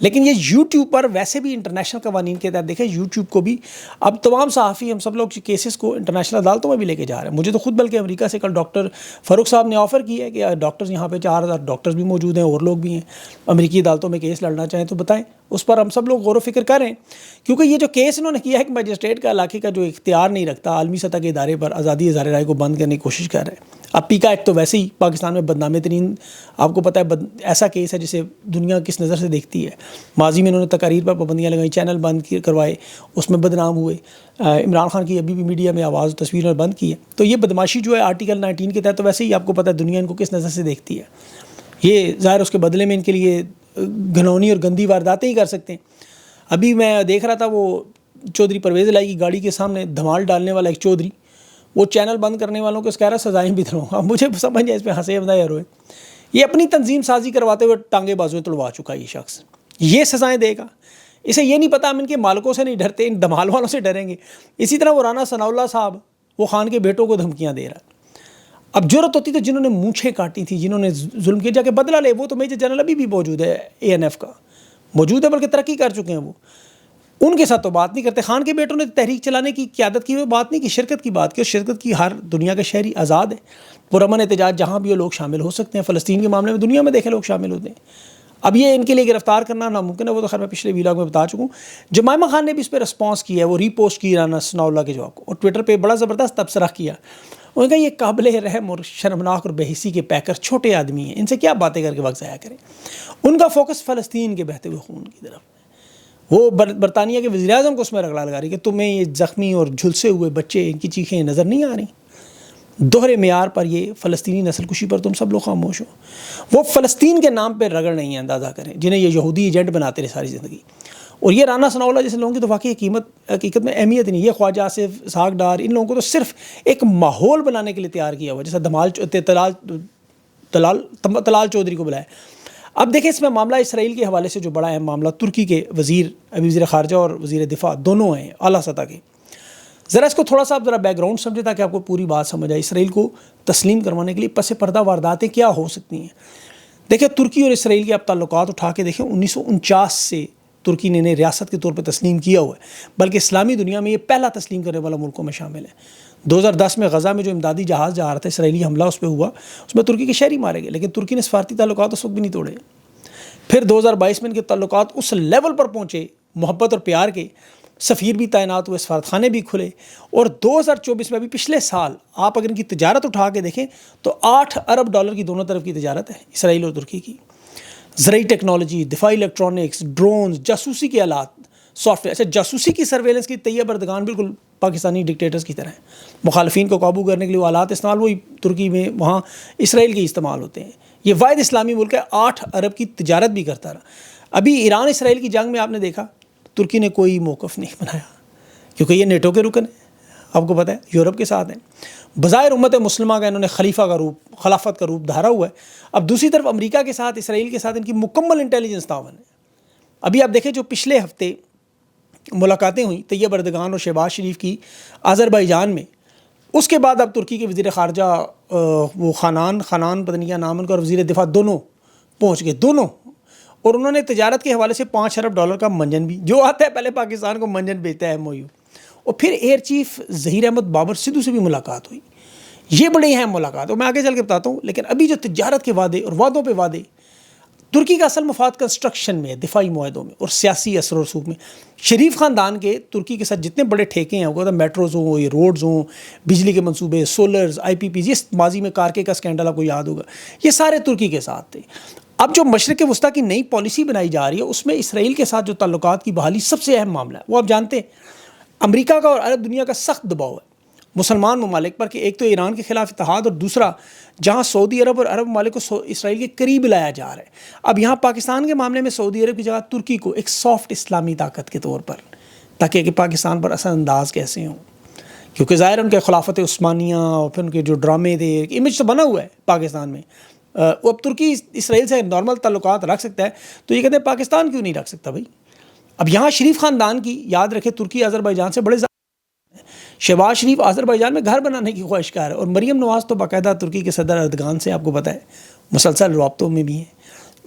لیکن یہ یوٹیوب پر ویسے بھی انٹرنیشنل قوانین کے تحت دیکھیں یوٹیوب کو بھی اب تمام صحافی ہم سب لوگ کیسز کو انٹرنیشنل عدالتوں میں بھی لے کے جا رہے ہیں. مجھے تو خود بلکہ امریکہ سے کل ڈاکٹر فاروق صاحب نے آفر کی ہے کہ ڈاکٹرز یہاں پہ 4000 ڈاکٹرز بھی موجود ہیں اور لوگ بھی ہیں, امریکی عدالتوں میں کیس لڑنا چاہیں تو بتائیں. اس پر ہم سب لوگ غور و فکر کریں, کیونکہ یہ جو کیس انہوں نے کیا ہے کہ مجسٹریٹ کا علاقے کا جو اختیار نہیں رکھتا, عالمی سطح کے ادارے پر آزادی اظہار رائے کو بند کرنے کی کوشش کر رہے ہیں. اب پیکا ایکٹ تو ویسے ہی پاکستان میں بدنام ترین, آپ کو پتہ ہے ایسا کیس ہے جسے دنیا کس نظر سے دیکھتی ہے. ماضی میں انہوں نے تقاریر پر پابندیاں لگائیں, چینل بند کروائے, اس میں بدنام ہوئے. عمران خان کی ابھی بھی میڈیا میں آواز و تصویر میں بند کی ہے. تو یہ بدماشی جو ہے آرٹیکل 19 کے تحت, تو ویسے ہی آپ کو پتہ ہے دنیا ان کو کس نظر سے دیکھتی ہے. یہ ظاہر اس کے بدلے میں ان کے لیے گھنونی اور گندی وارداتیں ہی کر سکتے ہیں. ابھی میں دیکھ رہا تھا وہ چودھری پرویز الہی کی گاڑی کے سامنے دھمال ڈالنے والا ایک چودھری, وہ چینل بند کرنے والوں کو اس کہہ رہا سزائیں بھی دلواؤں گا. مجھے سمجھ ہے اس پہ ہنسے بندہ یا روئے. یہ اپنی تنظیم سازی کرواتے ہوئے ٹانگیں بازویں تڑوا چکا ہے یہ شخص, یہ سزائیں دے گا. اسے یہ نہیں پتا ہم ان کے مالکوں سے نہیں ڈرتے, ان دھمال والوں سے ڈریں گے. اسی طرح وہ رانا ثناء اللہ صاحب, وہ خان کے بیٹوں کو دھمکیاں دے رہا ہے. اب جرت ہوتی تو جنہوں نے مونچھیں کاٹی تھی, جنہوں نے ظلم کیا, جا کے بدلہ لے. وہ تو میجر جنرل ابھی بھی موجود ہے, ANF کا موجود ہے, بلکہ ترقی کر چکے ہیں. وہ ان کے ساتھ تو بات نہیں کرتے. خان کے بیٹوں نے تحریک چلانے کی قیادت کی, وہ بات نہیں کی, شرکت کی بات کی. اور شرکت کی ہر دنیا کا شہری آزاد ہے. پرامن احتجاج جہاں بھی وہ لوگ شامل ہو سکتے ہیں. فلسطین کے معاملے میں دنیا میں دیکھیں لوگ شامل ہوتے ہیں. اب یہ ان کے لیے گرفتار کرنا ناممکن ہے, وہ تو خیر میں پچھلے ویلاگ میں بتا چکا ہوں. جمائمہ خان نے بھی اس پہ رسپانس کیا ہے, وہ ری پوسٹ کی رانا ثناء اللہ کے جواب کو, اور ٹویٹر پہ بڑا زبردست تبصرہ کیا. انہوں نے کہا یہ قابل رحم اور شرمناک اور بے حسی کے پیکر چھوٹے آدمی ہیں, ان سے کیا باتیں کر کے وقت ضائع کریں. ان کا فوکس فلسطین کے بہتے ہوئے خون کی طرف. وہ برطانیہ کے وزیر اعظم کو اس میں رگڑا لگا رہی کہ تمہیں یہ زخمی اور جھلسے ہوئے بچے, ان کی چیخیں نظر نہیں آ رہی. دوہرے معیار پر یہ فلسطینی نسل کشی پر تم سب لوگ خاموش ہو. وہ فلسطین کے نام پہ رگڑ نہیں ہے, اندازہ کریں, جنہیں یہ یہودی ایجنٹ بناتے رہے ساری زندگی. اور یہ رانا ثناء اللہ جیسے لوگوں کی تو واقعی حقیقت میں اہمیت نہیں. یہ خواجہ آصف, اسحاق ڈار, ان لوگوں کو تو صرف ایک ماحول بنانے کے لیے تیار کیا ہوا, جیسا طلال چودھری کو بلایا. اب دیکھیں اس میں معاملہ اسرائیل کے حوالے سے جو بڑا اہم معاملہ, ترکی کے وزیر خارجہ اور وزیر دفاع دونوں ہیں اعلیٰ سطح کے. ذرا اس کو تھوڑا سا آپ ذرا بیک گراؤنڈ سمجھے تاکہ آپ کو پوری بات سمجھ آئے. اسرائیل کو تسلیم کروانے کے لیے پس پردہ وارداتیں کیا ہو سکتی ہیں. دیکھیں ترکی اور اسرائیل کے آپ تعلقات اٹھا کے دیکھیں, 1949 سے ترکی نے انہیں ریاست کے طور پہ تسلیم کیا ہوا ہے, بلکہ اسلامی دنیا میں یہ پہلا تسلیم کرنے والا ملکوں میں شامل ہے. 2010 میں غزہ میں جو امدادی جہاز جا رہا تھا, اسرائیلی حملہ اس پہ ہوا, اس میں ترکی کے شہری مارے گئے, لیکن ترکی نے سفارتی تعلقات اس وقت بھی نہیں توڑے. پھر 2022 میں ان کے تعلقات اس لیول پر پہنچے محبت اور پیار کے, سفیر بھی تعینات ہوئے, سفارت خانے بھی کھلے. اور 2024 میں ابھی پچھلے سال آپ اگر ان کی تجارت اٹھا کے دیکھیں تو $8 ارب کی دونوں طرف کی تجارت ہے اسرائیل اور ترکی کی. زرعی ٹیکنالوجی, دفاعی الیکٹرانکس, ڈرونز, جاسوسی کے آلات, سافٹ ویئر. اچھا جاسوسی کی سرویلنس کی تیہ بردگان بالکل پاکستانی ڈکٹیٹرز کی طرح ہیں. مخالفین کو قابو کرنے کے لیے وہ آلات استعمال وہی ترکی میں وہاں اسرائیل کے استعمال ہوتے ہیں. یہ واحد اسلامی ملک ہے, 8 ارب کی تجارت بھی کرتا رہا. ابھی ایران اسرائیل کی جنگ میں آپ نے دیکھا ترکی نے کوئی موقف نہیں بنایا, کیونکہ یہ نیٹو کے رکن ہیں, آپ کو پتہ ہے یورپ کے ساتھ ہیں. بظاہر امت مسلمہ کا انہوں نے خلیفہ کا روپ, خلافت کا روپ دھارا ہوا ہے. اب دوسری طرف امریکہ کے ساتھ, اسرائیل کے ساتھ ان کی مکمل انٹیلیجنس تعاون ہے. ابھی آپ دیکھیں جو پچھلے ہفتے ملاقاتیں ہوئیں طیب اردگان اور شہباز شریف کی آذربائیجان میں, اس کے بعد اب ترکی کے وزیر خارجہ وہ خانان پتہ نہیں کیا نام ان کا, اور وزیر دفاع دونوں پہنچ گئے, دونوں. اور انہوں نے تجارت کے حوالے سے $5 ارب کا منجن بھی, جو آتا ہے پہلے پاکستان کو منجن بھیجتا ہے MOU. اور پھر ایئر چیف ظہیر احمد بابر سدھو سے بھی ملاقات ہوئی. یہ بڑی اہم ملاقات ہے, میں آگے چل کے بتاتا ہوں. لیکن ابھی جو تجارت کے وعدے اور وعدوں پہ وعدے, ترکی کا اصل مفاد کنسٹرکشن میں ہے, دفاعی معاہدوں میں اور سیاسی اثر و رسوخ میں. شریف خاندان کے ترکی کے ساتھ جتنے بڑے ٹھیکے ہیں, وہ میٹروز ہوں, یہ روڈز ہوں, بجلی کے منصوبے, سولرز, IPPs, جس ماضی میں کارکے کا اسکینڈل آپ کو یاد ہوگا, یہ سارے ترکی کے ساتھ تھے. اب جو مشرق وسطیٰ کی نئی پالیسی بنائی جا رہی ہے, اس میں اسرائیل کے ساتھ جو تعلقات کی بحالی سب سے اہم معاملہ ہے. وہ آپ جانتے ہیں امریکہ کا اور عرب دنیا کا سخت دباؤ ہے مسلمان ممالک پر, کہ ایک تو ایران کے خلاف اتحاد, اور دوسرا جہاں سعودی عرب اور عرب ممالک کو اسرائیل کے قریب لایا جا رہا ہے. اب یہاں پاکستان کے معاملے میں سعودی عرب کی جگہ ترکی کو ایک سافٹ اسلامی طاقت کے طور پر, تاکہ کہ پاکستان پر اثر انداز کیسے ہوں, کیونکہ ظاہر ان کے خلافت عثمانیہ اور پھر ان کے جو ڈرامے تھے, امیج تو بنا ہوا ہے پاکستان میں. وہ اب ترکی اسرائیل سے نارمل تعلقات رکھ سکتا ہے, تو یہ کہتے ہیں پاکستان کیوں نہیں رکھ سکتا بھائی. اب یہاں شریف خاندان کی, یاد رکھے ترکی آذربائیجان سے بڑے شہباز شریف آذربائیجان میں گھر بنانے کی خواہش کار ہے, اور مریم نواز تو باقاعدہ ترکی کے صدر اردگان سے آپ کو پتہ ہے مسلسل رابطوں میں بھی ہیں.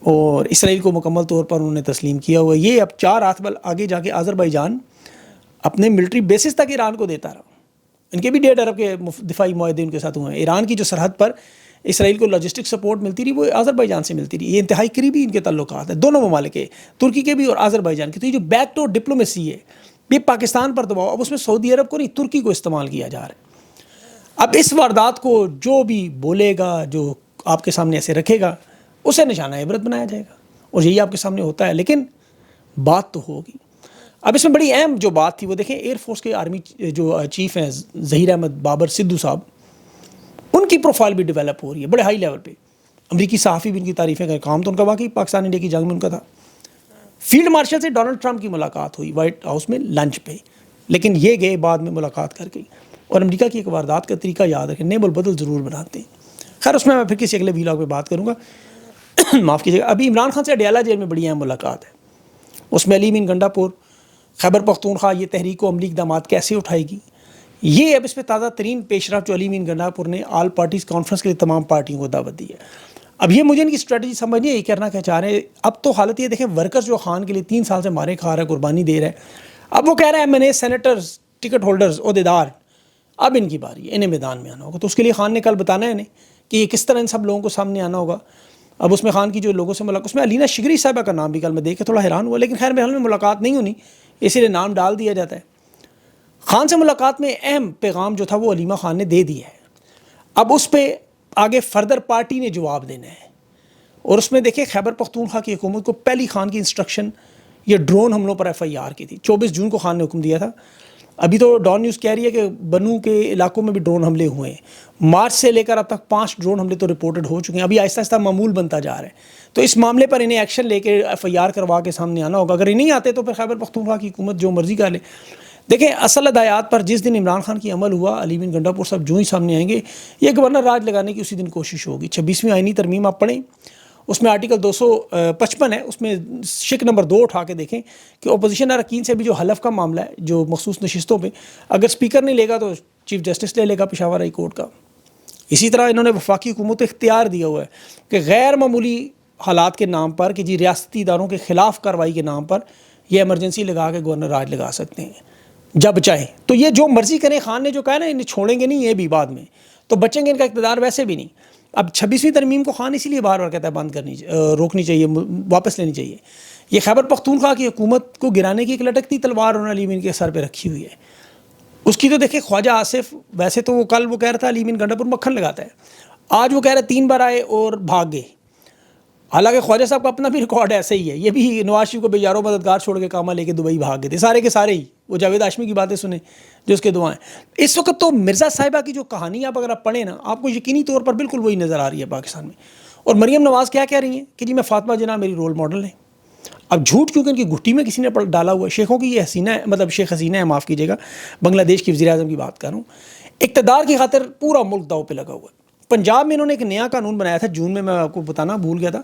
اور اسرائیل کو مکمل طور پر انہوں نے تسلیم کیا ہوا. یہ اب 4 ہاتھ بل آگے جا کے آذربائیجان اپنے ملٹری بیسز تک ایران کو دیتا رہا. ان کے بھی 1.5 ارب کے دفاعی معاہدے ان کے ساتھ ہوئے ہیں. ایران کی جو سرحد پر اسرائیل کو لاجسٹک سپورٹ ملتی رہی وہ آذربائیجان سے ملتی رہی. یہ انتہائی قریبی ان کے تعلقات ہیں دونوں ممالک کے, ترکی کے بھی اور آذربائیجان کے. تو یہ جو بیک ڈور ڈپلومیسی ہے یہ پاکستان پر دباؤ اب اس میں سعودی عرب کو نہیں ترکی کو استعمال کیا جا رہا ہے. اب اس واردات کو جو بھی بولے گا, جو آپ کے سامنے ایسے رکھے گا, اسے نشانہ عبرت بنایا جائے گا, اور یہی آپ کے سامنے ہوتا ہے. لیکن بات تو ہوگی. اب اس میں بڑی اہم جو بات تھی وہ دیکھیں, ایئر فورس کے آرمی جو چیف ہیں ظہیر احمد بابر سدھو صاحب, ان کی پروفائل بھی ڈیولپ ہو رہی ہے بڑے ہائی لیول پہ. امریکی صحافی بھی ان کی تعریفیں کریں. کام تو ان کا واقعی پاکستان انڈیا کی جنگ میں ان کا تھا. فیلڈ مارشل سے ڈونلڈ ٹرمپ کی ملاقات ہوئی وائٹ ہاؤس میں لنچ پہ, لیکن یہ گئے بعد میں ملاقات کر کے. اور امریکہ کی ایک واردات کا طریقہ یاد رکھیں, نیب البدل ضرور بناتے ہیں. خیر اس میں پھر کسی اگلے ویلاگ میں بات کروں گا. معاف کیجیے گا. ابھی عمران خان سے اڈیالہ جیل میں بڑی اہم ملاقات ہے. اس میں علی امین گنڈا پور خیبر پختونخوا یہ تحریک و عملی اقدامات کیسے اٹھائے گی, یہ اب اس پہ تازہ ترین پیش رفت جو علی امین گنڈا پور نے آل پارٹیز کانفرنس کے لیے تمام پارٹیوں کو دعوت دی ہے. اب یہ مجھے ان کی اسٹریٹجی سمجھ نہیں ہے, یہ کرنا کیا چاہ رہے ہیں. اب تو حالت یہ دیکھیں, ورکرز جو خان کے لیے 3 سال سے مارے کھا رہا ہے, قربانی دے رہا ہے, اب وہ کہہ رہے ہیں میں نے سینیٹرز, ٹکٹ ہولڈرز, عہدیدار, اب ان کی باری ہے, انہیں میدان میں آنا ہوگا. تو اس کے لیے خان نے کل بتانا ہے انہیں کہ یہ کس طرح ان سب لوگوں کو سامنے آنا ہوگا. اب اس میں خان کی جو لوگوں سے ملاقات, اس میں علینا شگری صاحبہ کا نام بھی کل میں دیکھ کے تھوڑا حیران ہوا, لیکن خیر میرے حال میں ملاقات نہیں ہونی, اسی لیے نام ڈال دیا جاتا ہے. خان سے ملاقات میں اہم پیغام جو تھا وہ علیمہ خان نے دے دیا ہے. اب اس پہ آگے فردر پارٹی نے جواب دینا ہے. اور اس میں دیکھیں خیبر پختونخوا کی حکومت کو پہلی خان کی انسٹرکشن یہ ڈرون حملوں پر FIR کی تھی. 24 جون کو خان نے حکم دیا تھا. ابھی تو ڈان نیوز کہہ رہی ہے کہ بنو کے علاقوں میں بھی ڈرون حملے ہوئے ہیں. مارچ سے لے کر اب تک 5 ڈرون حملے تو رپورٹڈ ہو چکے ہیں. ابھی آہستہ آہستہ معمول بنتا جا رہا ہے. تو اس معاملے پر انہیں ایکشن لے کے FIR کروا کے سامنے آنا ہوگا. اگر یہ نہیں آتے تو پھر خیبر پختونخوا کی حکومت جو مرضی کر لے. دیکھیں اصل ہدایات پر جس دن عمران خان کی عمل ہوا, علی امین گنڈا پور صاحب جو ہی سامنے آئیں گے, یہ گورنر راج لگانے کی اسی دن کوشش ہوگی. 26ویں آئینی ترمیم آپ پڑھیں, اس میں آرٹیکل 255 ہے, اس میں شک نمبر 2 اٹھا کے دیکھیں کہ اپوزیشن اراکین سے بھی جو حلف کا معاملہ ہے جو مخصوص نشستوں پہ, اگر اسپیکر نہیں لے گا تو چیف جسٹس لے لے گا پشاور ہائی کورٹ کا. اسی طرح انہوں نے وفاقی حکومت کو اختیار دیا ہوا ہے کہ غیر معمولی حالات کے نام پر, کہ جی ریاستی اداروں کے خلاف کارروائی کے نام پر یہ ایمرجنسی لگا کے گورنر راج لگا سکتے ہیں جب چاہیں. تو یہ جو مرضی کریں, خان نے جو کہا نا انہیں چھوڑیں گے نہیں, یہ بھی بعد میں تو بچیں گے ان کا اقتدار ویسے بھی نہیں. اب 26ویں ترمیم کو خان اسی لیے بار بار کہتا ہے بند کرنی, روکنی چاہیے, واپس لینی چاہیے. یہ خیبر پختونخوا کی حکومت کو گرانے کی ایک لٹکتی تلوار انہوں نے علی امین کے سر پہ رکھی ہوئی ہے. اس کی تو دیکھیں خواجہ آصف, ویسے تو وہ کل وہ کہہ رہا تھا علی امین گنڈا پور مکھن لگاتا ہے, آج وہ کہہ رہے 3 بار آئے اور بھاگ گئے. حالانکہ خواجہ صاحب کا اپنا بھی ریکارڈ ایسے ہی ہے, یہ بھی نواز شریف کو بیچاروں مددگار چھوڑ کے کامہ لے کے دبئی بھاگ گئے تھے, سارے کے سارے ہی. وہ جاوید ہاشمی کی باتیں سنیں جو اس کے دعائیں. اس وقت تو مرزا صاحبہ کی جو کہانی آپ اگر آپ پڑھیں نا, آپ کو یقینی طور پر بالکل وہی نظر آ رہی ہے پاکستان میں. اور مریم نواز کیا کہہ رہی ہیں کہ جی میں فاطمہ جناح میری رول ماڈل ہے. اب جھوٹ کیونکہ ان کی گھٹی میں کسی نے ڈالا ہوا ہے. شیخوں کی یہ حسینہ ہے, مطلب شیخ حسینہ ہے, معاف کیجیے گا, بنگلہ دیش کی وزیر اعظم کی بات کر رہا ہوں. اقتدار کی خاطر پورا ملک داؤ پہ لگا ہوا ہے. پنجاب میں انہوں نے ایک نیا قانون بنایا تھا جون میں آپ کو بتانا بھول گیا تھا,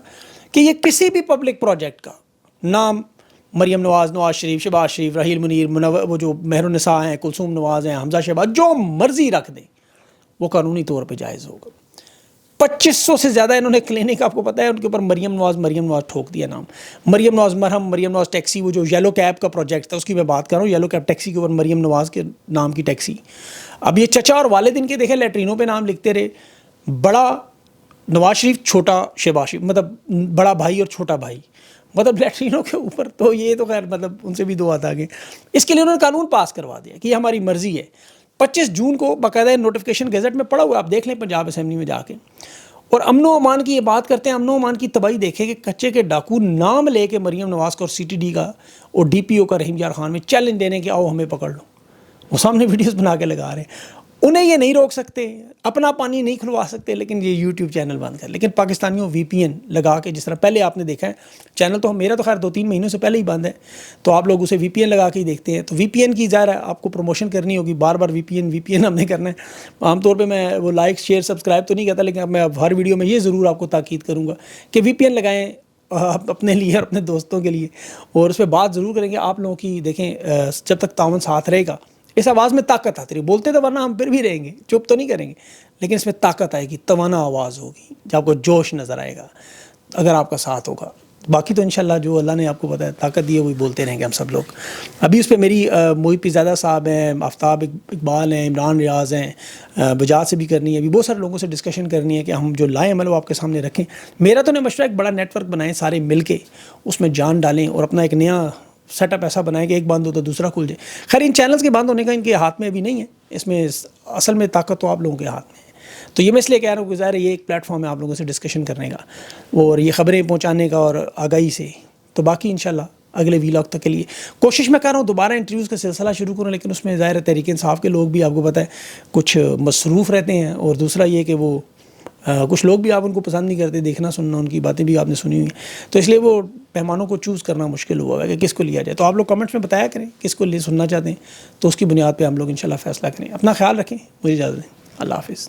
کہ یہ کسی بھی پبلک پروجیکٹ کا نام مریم نواز, نواز شریف, شہباز شریف, راحیل منیر, وہ جو مہر النساء ہیں, کلثوم نواز ہیں, حمزہ شہباز, جو مرضی رکھ دیں وہ قانونی طور پہ جائز ہوگا. 2500 سے زیادہ انہوں نے کلینک, آپ کو پتہ ہے ان کے اوپر مریم نواز ٹھوک دیا نام. مریم نواز مرہم, مریم نواز ٹیکسی, وہ جو یلو کیب کا پروجیکٹ تھا اس کی میں بات کر رہا ہوں, یلو کیب ٹیکسی کے اوپر مریم نواز کے نام کی ٹیکسی. اب یہ چچا اور والد ان کے دیکھیں لیٹرینوں پہ نام لکھتے رہے, بڑا نواز شریف, چھوٹا شہباز شریف, مطلب بڑا بھائی اور چھوٹا بھائی, مطلب لیٹرینوں کے اوپر. تو یہ تو خیر مطلب ان سے بھی دو ہاتھ آگے. اس کے لیے انہوں نے قانون پاس کروا دیا کہ یہ ہماری مرضی ہے. 25 جون کو باقاعدہ نوٹیفیکیشن گیزٹ میں پڑا ہوا, آپ دیکھ لیں پنجاب اسمبلی میں جا کے. اور امن و امان کی یہ بات کرتے ہیں, امن و امان کی تباہی دیکھیں کہ کچے کے ڈاکو نام لے کے مریم نواز کا اور CTD کا اور DPO کا رحیم یار خان میں چیلنج دینے کے آؤ ہمیں پکڑ لو. وہ سامنے ویڈیوز بنا کے لگا رہے ہیں. انہیں یہ نہیں روک سکتے, اپنا پانی نہیں کھلوا سکتے, لیکن یہ YouTube چینل بند کر. لیکن پاکستانیوں VPN لگا کے, جس طرح پہلے آپ نے دیکھا ہے چینل تو میرا تو خیر 2-3 مہینوں سے پہلے ہی بند ہے, تو آپ لوگ اسے VPN لگا کے ہی دیکھتے ہیں. تو VPN کی ظاہر ہے آپ کو پروموشن کرنی ہوگی, بار بار VPN ہم نے کرنا ہے. عام طور پہ میں وہ لائک شیئر سبسکرائب تو نہیں کہتا, لیکن اب میں ہر ویڈیو میں یہ ضرور آپ کو تاکید کروں گا کہ VPN لگائیں اپنے لیے اور اپنے دوستوں کے لیے. اور اس پہ بات ضرور کریں گے آپ لوگوں کی. دیکھیں جب تک تعاون ساتھ رہے گا اس آواز میں طاقت آتی رہی. بولتے تو ورنہ ہم پھر بھی رہیں گے, چپ تو نہیں کریں گے, لیکن اس میں طاقت آئے گی, توانا آواز ہوگی, جب آپ کو جوش نظر آئے گا. اگر آپ کا ساتھ ہوگا. باقی تو انشاءاللہ جو اللہ نے آپ کو بتایا طاقت دی ہے وہی بولتے رہیں گے ہم سب لوگ. ابھی اس پہ میری محب پیرزادہ صاحب ہیں, آفتاب اقبال ہیں, عمران ریاض ہیں, بجاج سے بھی کرنی ہے, ابھی بہت سارے لوگوں سے ڈسکشن کرنی ہے کہ ہم جو لائیں عمل وہ آپ کے سامنے رکھیں. میرا تو نہیں مشورہ ایک بڑا نیٹ ورک بنائیں سارے مل کے, اس میں جان ڈالیں اور اپنا ایک نیا سیٹ اپ ایسا بنائیں کہ ایک بند ہو تو دوسرا کھل جائے. خیر ان چینلز کے بند ہونے کا ان کے ہاتھ میں ابھی نہیں ہے, اس میں اصل میں طاقت تو آپ لوگوں کے ہاتھ میں ہے. تو یہ میں اس لیے کہہ رہا ہوں کہ ظاہر ہے یہ ایک پلیٹ فارم ہے آپ لوگوں سے ڈسکشن کرنے کا اور یہ خبریں پہنچانے کا اور آگاہی سے. تو باقی انشاءاللہ اگلے ویلاگ تک کے لیے کوشش میں کر رہا ہوں دوبارہ انٹرویوز کا سلسلہ شروع کروں, لیکن اس میں ظاہر ہے تحریک انصاف کے لوگ بھی آپ کو پتہ ہے کچھ مصروف رہتے ہیں, اور دوسرا یہ کہ وہ کچھ لوگ بھی آپ ان کو پسند نہیں کرتے, دیکھنا سننا ان کی باتیں بھی آپ نے سنی ہوئی ہیں, تو اس لیے وہ پیمانوں کو چوز کرنا مشکل ہوا ہے کہ کس کو لیا جائے. تو آپ لوگ کمنٹس میں بتایا کریں کس کو سننا چاہتے ہیں, تو اس کی بنیاد پہ ہم لوگ انشاءاللہ فیصلہ کریں. اپنا خیال رکھیں, مجھے اجازت دیں, اللہ حافظ.